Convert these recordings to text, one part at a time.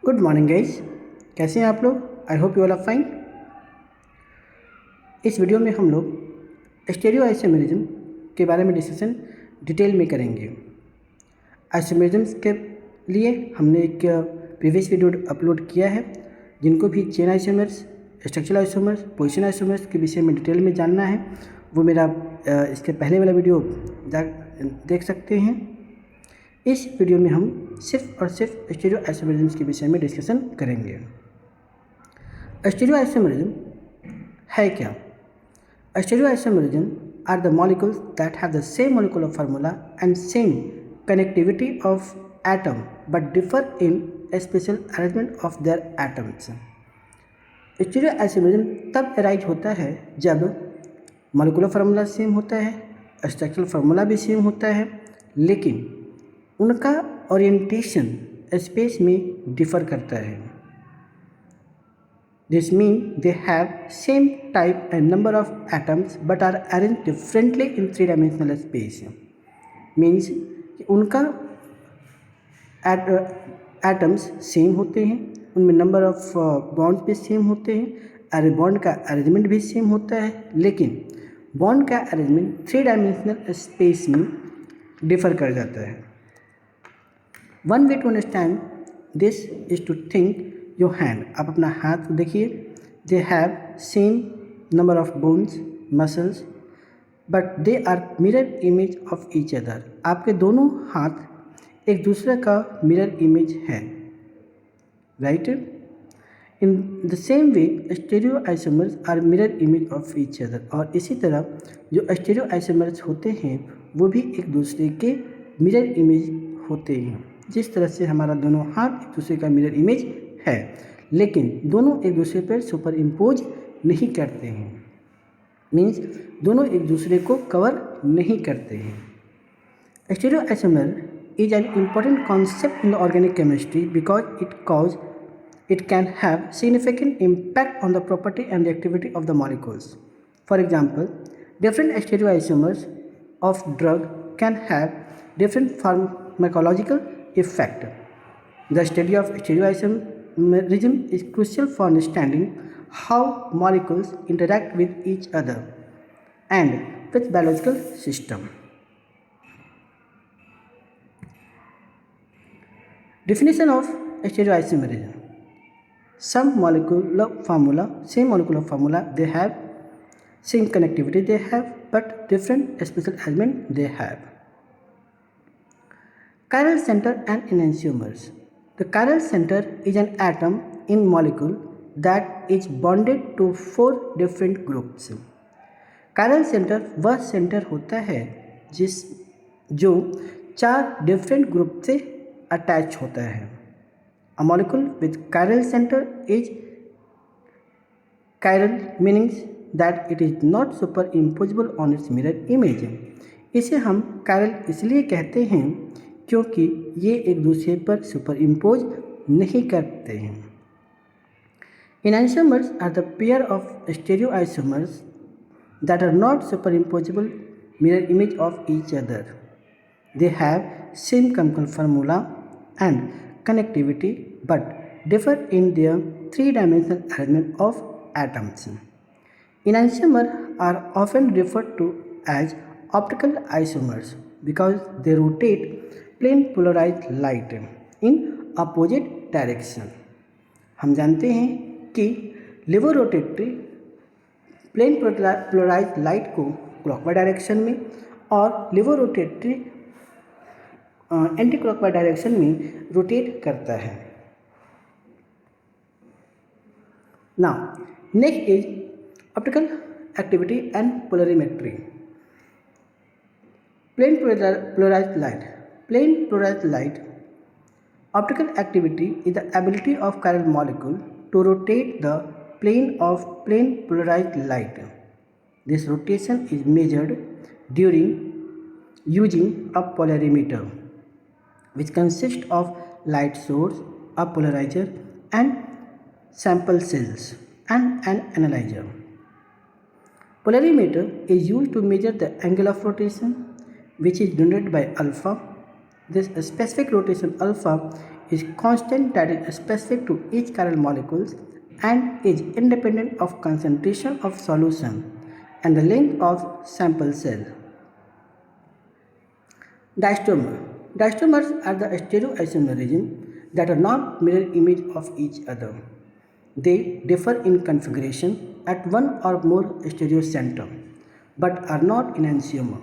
Good morning guys, कैसे हैं आप लोग। I hope you all are fine. इस वीडियो में हम लोग स्टेरियो आइसोमेरिज्म के बारे में डिस्कशन डिटेल में करेंगे। आइसोमेरिज्म के लिए हमने एक प्रीवियस वीडियो अपलोड किया है। जिनको भी chain isomers, structural isomers, position isomers के विषय में डिटेल में जानना है वो मेरा इसके पहले वाला वीडियो देख सकते हैं। इस वीडियो में हम सिर्फ और सिर्फ स्टीरियो आइसोमेरिज्म के विषय में डिस्कशन करेंगे। स्टीरियो आइसोमेरिज्म है क्या? Stereoisomerism are the molecules that have the same molecular formula and same connectivity of atom but differ in special arrangement of their atoms. Stereoisomerism तब arise होता है जब मॉलिक्यूलर फार्मूला सेम होता है, structural formula भी same होता है, लेकिन उनका ओरिएंटेशन स्पेस में डिफर करता है। This mean they have same type and number of atoms but are arrange differently in 3 dimensional space. Means उनका एटम्स सेम होते हैं, उनमें नंबर ऑफ बॉन्ड्स भी सेम होते हैं, बॉन्ड का अरेंजमेंट भी सेम होता है, लेकिन बॉन्ड का अरेंजमेंट 3 डायमेंशनल स्पेस में डिफर कर जाता है। One way to understand this is to think your hand. आप अपना हाथ देखिए। They have same number of bones, muscles, but they are mirror image of each other. आपके दोनों हाथ एक दूसरे का मिरर इमेज है, right? In the same way, stereo isomers are mirror image of each other. और इसी तरह जो स्टेरियो आइसोमर्स होते हैं वो भी एक दूसरे के मिरर इमेज होते हैं। जिस तरह से हमारा दोनों हाथ एक दूसरे का मिरर इमेज है, लेकिन दोनों एक दूसरे पर सुपर इम्पोज नहीं करते हैं। मीन्स दोनों एक दूसरे को कवर नहीं करते हैं। Stereo isomer is an important concept in the organic chemistry because it can have significant impact on the property and the activity of the molecules. For example, different stereo isomers of drug can have different pharmacological effect. The study of stereoisomerism is crucial for understanding how molecules interact with each other and with biological system. Definition of stereoisomerism. Some molecular formula, same molecular formula, they have same connectivity they have, but different special element they have. Chiral center and enantiomers. The chiral center is an atom in molecule that is bonded to 4 different groups. Chiral center वह centre होता है जो 4 different group से attach होता है। A molecule with chiral center is chiral, meaning that it is not superimposable on its mirror image. इसे हम chiral इसलिए कहते हैं क्योंकि ये एक दूसरे पर सुपर इम्पोज नहीं करते हैं। Enantiomers are the pair of stereoisomers that are not superimposable mirror image of each other. They have same chemical formula and connectivity but differ in their 3-dimensional arrangement of atoms. Enantiomers are often referred to as optical isomers because they rotate plane polarized light in opposite direction. हम जानते हैं कि levorotatory plane polarized light को clockwise direction में और levorotatory anti clockwise direction में rotate करता है। Now next is optical activity and polarimetry. Plane polarized light. Plane polarized light optical activity is the ability of chiral molecule to rotate the plane of plane polarized light. This rotation is measured during using a polarimeter, which consists of light source, a polarizer, and sample cells, and an analyzer. Polarimeter is used to measure the angle of rotation, which is denoted by alpha. This specific rotation alpha is constant, that is specific to each chiral molecules and is independent of concentration of solution and the length of sample cell. Diastomer. Diastomers are the stereoisomerism that are not mirror image of each other. They differ in configuration at one or more stereocenter, but are not enantiomer.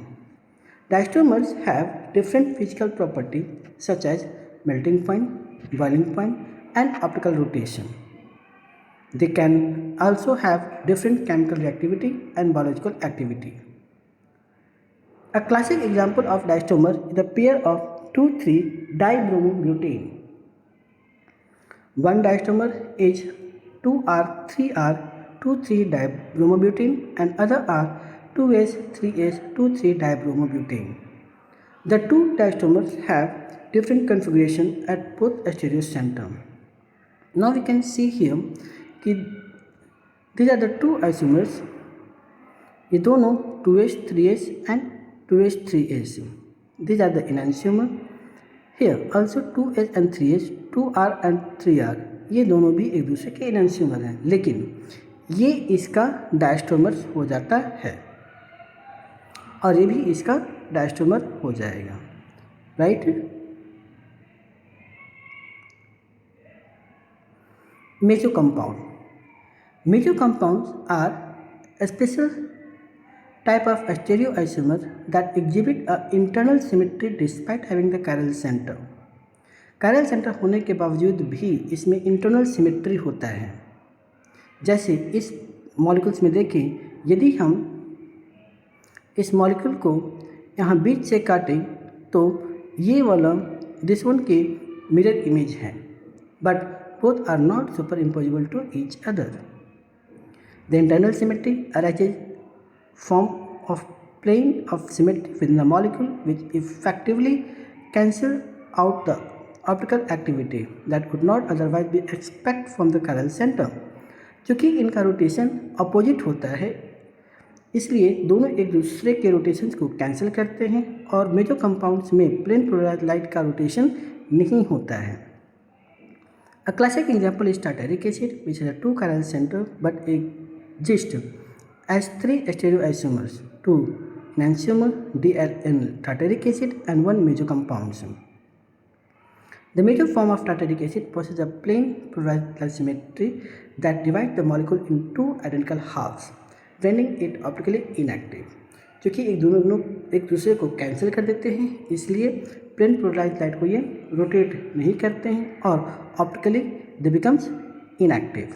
Diastomers have different physical properties such as melting point, boiling point, and optical rotation. They can also have different chemical reactivity and biological activity. A classic example of diastomer is the pair of 2,3-dibromobutane. One diastomer is 2R3R23-dibromobutane and other are 2S3S23-dibromobutane. The two diastomers have different configuration at both stereocenter. Now we can see here कि these are the two isomers. ये दोनों 2S 3S and 2S 3S. These are the enantiomer. Here also 2S and 3S, 2R and 3R. ये दोनों भी एक दूसरे के enantiomer हैं, लेकिन ये इसका डायस्टोमर हो जाता है और ये भी इसका डायस्टोमर हो जाएगा, right. Meso compound. Meso compounds are a special type of stereoisomer that exhibit a internal symmetry despite having the chiral center. Chiral center होने के बावजूद भी इसमें internal symmetry होता है. जैसे इस मॉलिक्यूल्स में देखें, यदि हम इस मॉलिक्यूल को यहाँ बीच से काटें तो ये वाला दिस वन के मिरर इमेज है, but both are not superimposable to each other. The internal symmetry arises form of plane of symmetry within the molecule which effectively cancel out the optical activity that could not otherwise be expected from the chiral center. चूँकि इनका rotation opposite होता है, इसलिए दोनों एक दूसरे के rotations को कैंसिल करते हैं और मेजो कंपाउंड्स में प्लेन पोलराइज्ड लाइट का रोटेशन नहीं होता है. A classic example is tartaric acid, which has a two chiral center but exists as three stereoisomers, two enantiomer DLN tartaric acid and one meso compounds. The major form of tartaric acid possesses a plane polarized symmetry that divides the molecule into two identical halves, rendering it optically inactive. क्योंकि दोनों एक दूसरे को cancel कर देते हैं, इसलिए plane polarized light को ये रोटेट नहीं करते हैं और optically they becomes inactive.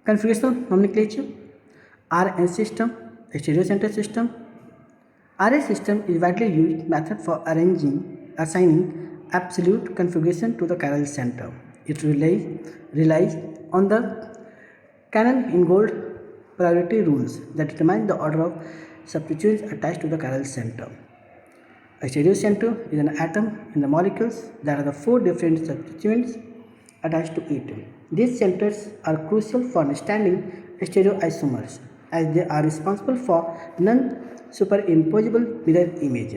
Configuration of nomenclature. RN system, stereocenter system. RN system is widely used method for assigning absolute configuration to the chiral center. It relies on the Cannon-Ingold priority rules that determine the order of substituents attached to the chiral center. A stereocenter is an atom in the molecules that have the four different substituents attached to it. These centers are crucial for understanding stereoisomers as they are responsible for non-superimposable mirror image.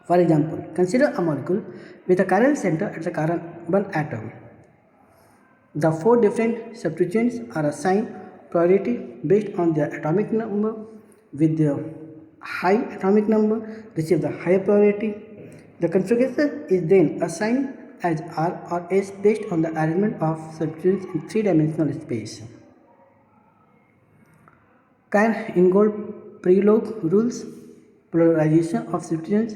For example, consider a molecule with a chiral center at the carbon atom. The four different substituents are assigned priority based on their atomic number, with the high atomic number receive the higher priority. The configuration is then assigned as R or S based on the arrangement of substituents in three-dimensional space. Cannon-Ingold Prelog rules polarization of substituents.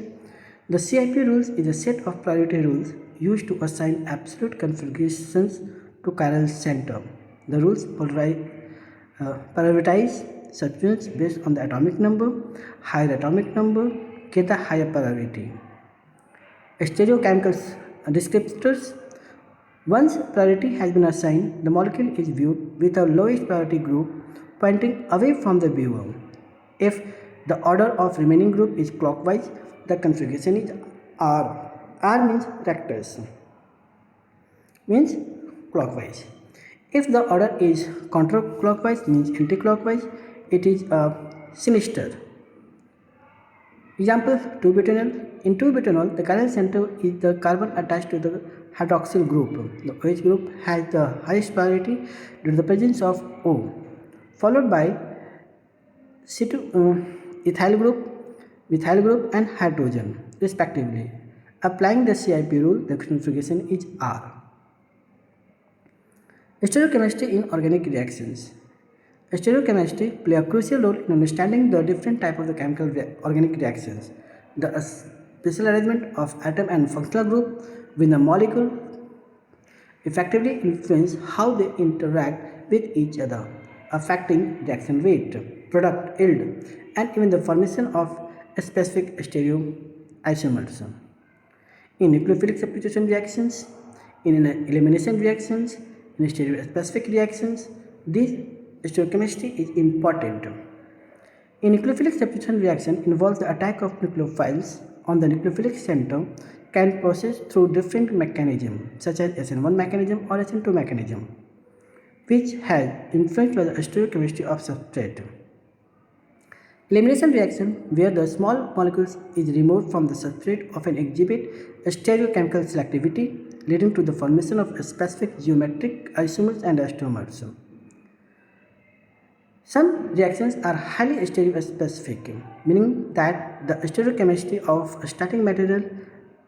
The CIP rules is a set of priority rules used to assign absolute configurations to chiral center. The rules prioritize substituents based on the atomic number. Higher atomic number get the higher priority. Stereochemical descriptors. Once priority has been assigned, the molecule is viewed with a lowest priority group pointing away from the viewer. If the order of remaining group is clockwise, the configuration is R. R means rectus, means clockwise. If the order is counterclockwise, means anticlockwise, it is a sinister. Example 2-butanol. In 2-butanol, the chiral center is the carbon attached to the hydroxyl group. The OH group has the highest priority due to the presence of O, followed by ethyl group, and hydrogen, respectively. Applying the CIP rule, the configuration is R. Stereochemistry in organic reactions. Stereochemistry play a crucial role in understanding the different type of the chemical organic reactions. The special arrangement of atom and functional group within a molecule effectively influence how they interact with each other, affecting reaction rate, product yield, and even the formation of specific stereoisomers. In nucleophilic substitution reactions, in elimination reactions, in stereospecific reactions, this stereochemistry is important. In nucleophilic substitution reaction involves the attack of nucleophiles on the nucleophilic center can process through different mechanisms such as SN1 mechanism or SN2 mechanism, which has influenced by the stereochemistry of substrate. Elimination reaction, where the small molecules is removed from the substrate, often exhibit stereochemical selectivity, leading to the formation of specific geometric isomers and isomers. Some reactions are highly stereospecific, meaning that the stereochemistry of a starting material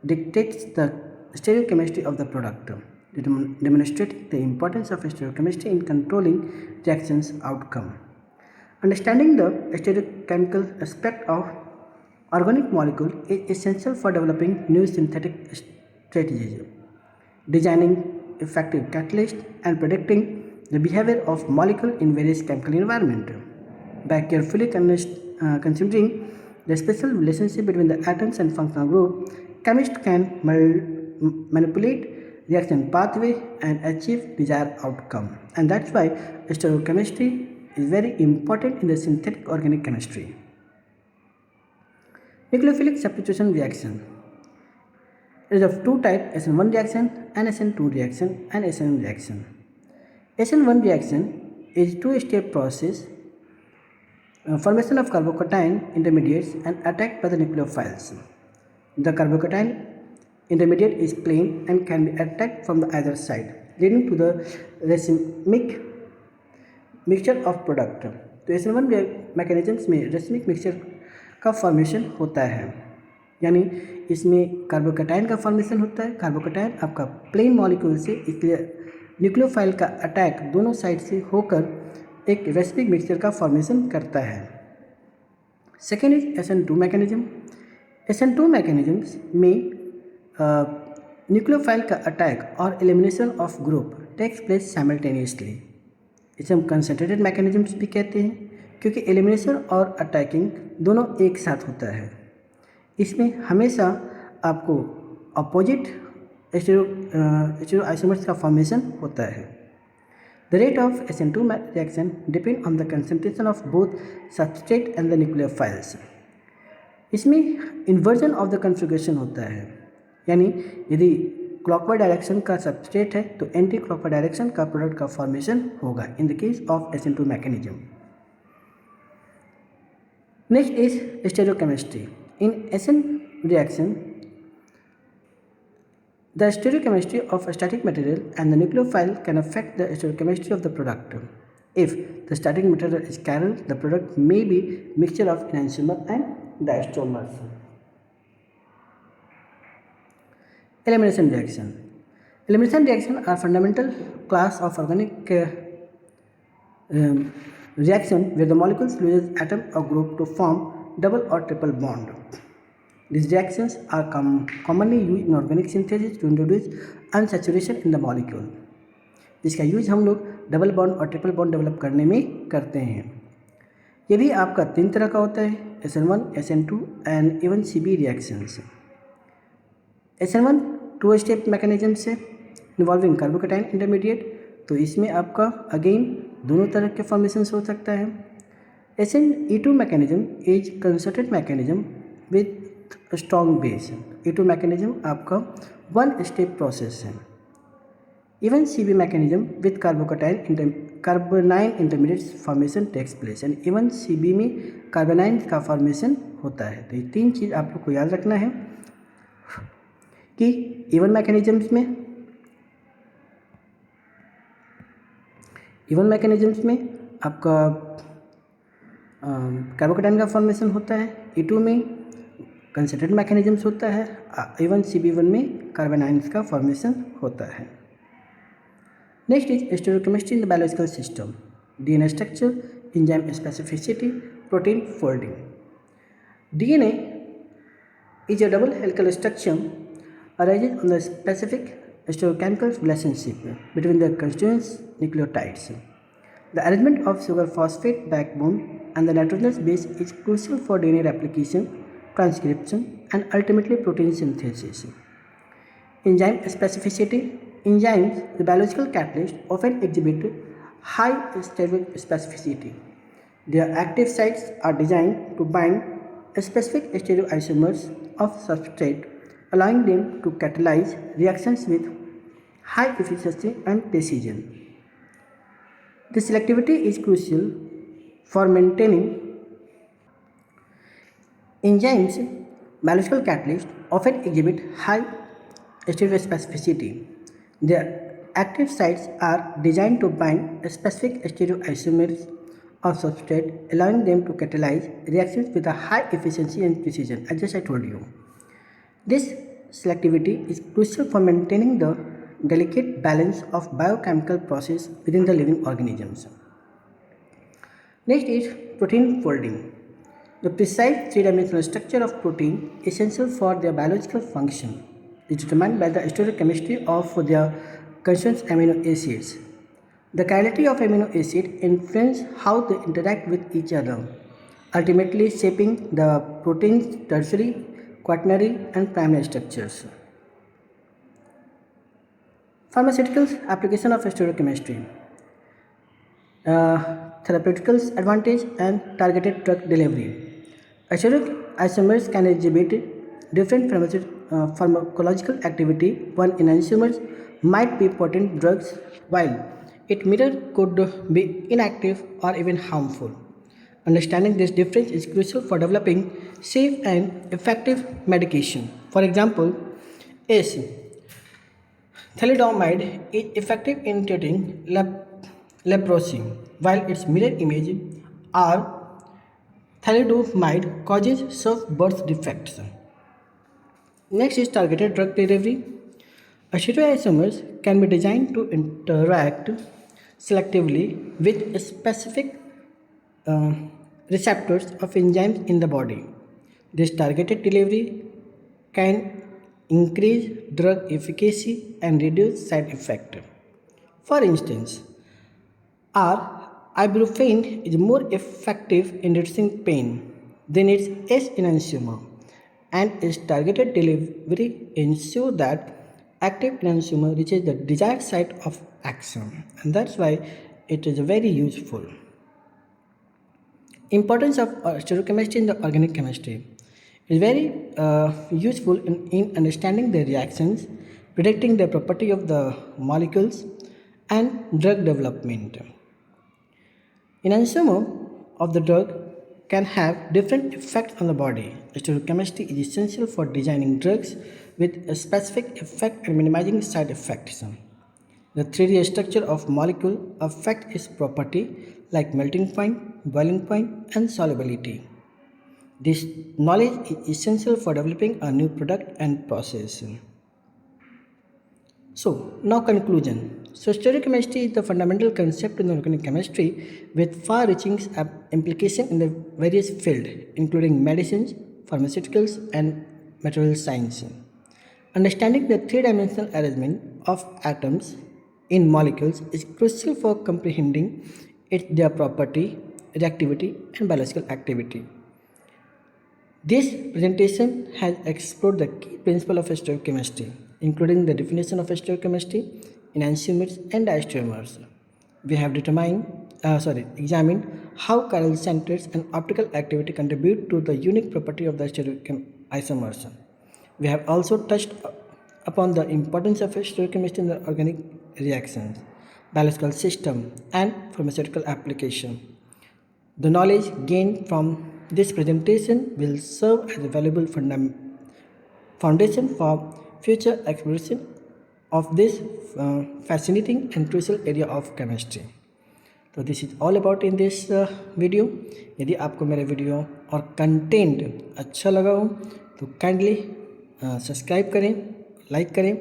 dictates the stereochemistry of the product, demonstrating the importance of stereochemistry in controlling reactions outcome. Understanding the stereochemical aspect of organic molecule is essential for developing new synthetic strategies, designing effective catalysts, and predicting the behavior of molecule in various chemical environments. By carefully considering the special relationship between the atoms and functional group, chemists can manipulate reaction pathway and achieve desired outcome. And that's why stereochemistry is very important in the synthetic organic chemistry. Nucleophilic substitution reaction. It is of two types, SN1 reaction and SN2 reaction and SN reaction. SN1 reaction is two-step process, formation of carbocation intermediates and attacked by the nucleophiles. The carbocation intermediate is plain and can be attacked from the either side, leading to the racemic mixture of product. तो SN1 mechanisms में racemic mixture का formation होता है, यानी इसमें carbocation का formation होता है। कार्बोकैटायन आपका प्लेन मॉलिक्यूल से, इसलिए न्यूक्लियोफाइल का अटैक दोनों साइड से होकर एक रेसिमिक मिक्सचर का फॉर्मेशन करता है। Second is SN2 mechanism. SN2 mechanisms में न्यूक्लियोफाइल का अटैक और elimination of group takes place simultaneously. इसे हम कंसंट्रेटेड मैकेनिज्म्स भी कहते हैं, क्योंकि एलिमिनेशन और अटैकिंग दोनों एक साथ होता है। इसमें हमेशा आपको अपोजिट स्टीरियो आइसोमर्स का फॉर्मेशन होता है। The rate of SN2 reaction depend on the concentration of both substrate and the nucleophiles. इसमें इन्वर्जन ऑफ द कॉन्फ़िगरेशन होता है, यानी यदि क्लॉकवाइज डायरेक्शन का सबस्ट्रेट है तो एंटी क्लॉकवाइज डायरेक्शन का प्रोडक्ट का फॉर्मेशन होगा in the case of SN2 mechanism. Next is stereochemistry. In SN reaction the stereochemistry of a static material and the nucleophile can affect the stereochemistry of the product. If the static material is chiral, the product may be mixture of enantiomer and diastomers. Elimination reaction. Elimination reaction are fundamental class of organic reaction where the molecules loses atom or group to form double or triple bond. These reactions are commonly used in organic synthesis to introduce unsaturation in the molecule, जिसका use हम लोग double bond और triple bond develop करने में करते हैं। ये भी आपका तीन तरह का होता है, SN1, SN2 and even CB reactions. SN1 two step mechanism से इन्वॉल्विंग कार्बोकैटायन इंटरमीडिएट, तो इसमें आपका अगेन दोनों तरह के फॉर्मेशंस हो सकता है। SNE2 mechanism is concerted mechanism with strong base. E2 mechanism आपका वन स्टेप प्रोसेस है। Even CB mechanism with carbonyl intermediates formation takes place and even CB में कार्बोनाइन का फॉर्मेशन होता है। तो ये तीन चीज़ आप लोग को याद रखना है कि इवन मैकेनिज्म्स में आपका कार्बोकैटायन का फॉर्मेशन होता है, E2 में कंसंट्रेट मैकेनिज्म्स होता है, इवन CB1 में कार्बोनाइन्स का फॉर्मेशन होता है। Next is stereochemistry in the biological system. DNA structure, enzyme specificity, protein folding. DNA is a double helical structure arises on the specific stereochemical relationship between the constituent nucleotides. The arrangement of sugar phosphate backbone and the nitrogenous base is crucial for DNA replication, transcription, and ultimately protein synthesis. Enzyme specificity. Enzymes, the biological catalysts, often exhibit high steric specificity. Their active sites are designed to bind specific stereoisomers of substrate, allowing them to catalyze reactions with high efficiency and precision. This selectivity is crucial for maintaining enzymes. Biological catalysts often exhibit high stereospecificity. Their active sites are designed to bind specific stereoisomers of substrate, allowing them to catalyze reactions with a high efficiency and precision, as I told you. This selectivity is crucial for maintaining the delicate balance of biochemical process within the living organisms. Next is protein folding. The precise three-dimensional structure of protein, essential for their biological function, is determined by the stereochemistry of their constituent amino acids. The chirality of amino acids influence how they interact with each other, ultimately shaping the protein's tertiary, quaternary, and primary structures. Pharmaceuticals application of stereochemistry. Therapeuticals advantage and targeted drug delivery. Stereoisomers can exhibit different pharmacological activity. One enantiomers might be potent drugs, while its mirror could be inactive or even harmful. Understanding this difference is crucial for developing safe and effective medication. For example, is thalidomide is effective in treating leprosy, while its mirror image or thalidomide causes serve birth defects. Next is targeted drug delivery. Stereoisomers can be designed to interact selectively with specific receptors of enzymes in the body. This targeted delivery can increase drug efficacy and reduce side effects. For instance, ibuprofen is more effective in reducing pain than its S enantiomer, and its targeted delivery ensures that active enantiomer reaches the desired site of action, and that's why it is very useful. Importance of stereochemistry in the organic chemistry is very useful in understanding the reactions, predicting the property of the molecules, and drug development. Enantiomer of the drug can have different effects on the body. Stereochemistry is essential for designing drugs with a specific effect and minimizing side effects. The 3D structure of molecule affect its property like melting point, boiling point, and solubility. This knowledge is essential for developing a new product and process. So, now conclusion. So, stereochemistry is the fundamental concept in organic chemistry with far-reaching implications in the various fields, including medicines, pharmaceuticals, and material science. Understanding the three-dimensional arrangement of atoms in molecules is crucial for comprehending their property, reactivity, and biological activity. This presentation has explored the key principles of stereochemistry, including the definition of stereochemistry, enantiomers, and diastereomers. We have examined how chiral centers and optical activity contribute to the unique property of the stereoisomers. We have also touched upon the importance of stereochemistry in the organic reactions, biological system, and pharmaceutical application. The knowledge gained from this presentation will serve as a valuable foundation for future exploration of this fascinating and crucial area of chemistry. तो this is all about in this video. यदि आपको मेरा video और content अच्छा लगा हो तो kindly subscribe करें, लाइक करें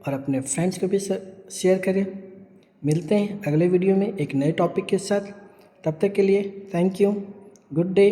और अपने फ्रेंड्स को भी शेयर करें. मिलते हैं अगले वीडियो में एक नए टॉपिक के साथ. तब तक के लिए थैंक यू. Good day.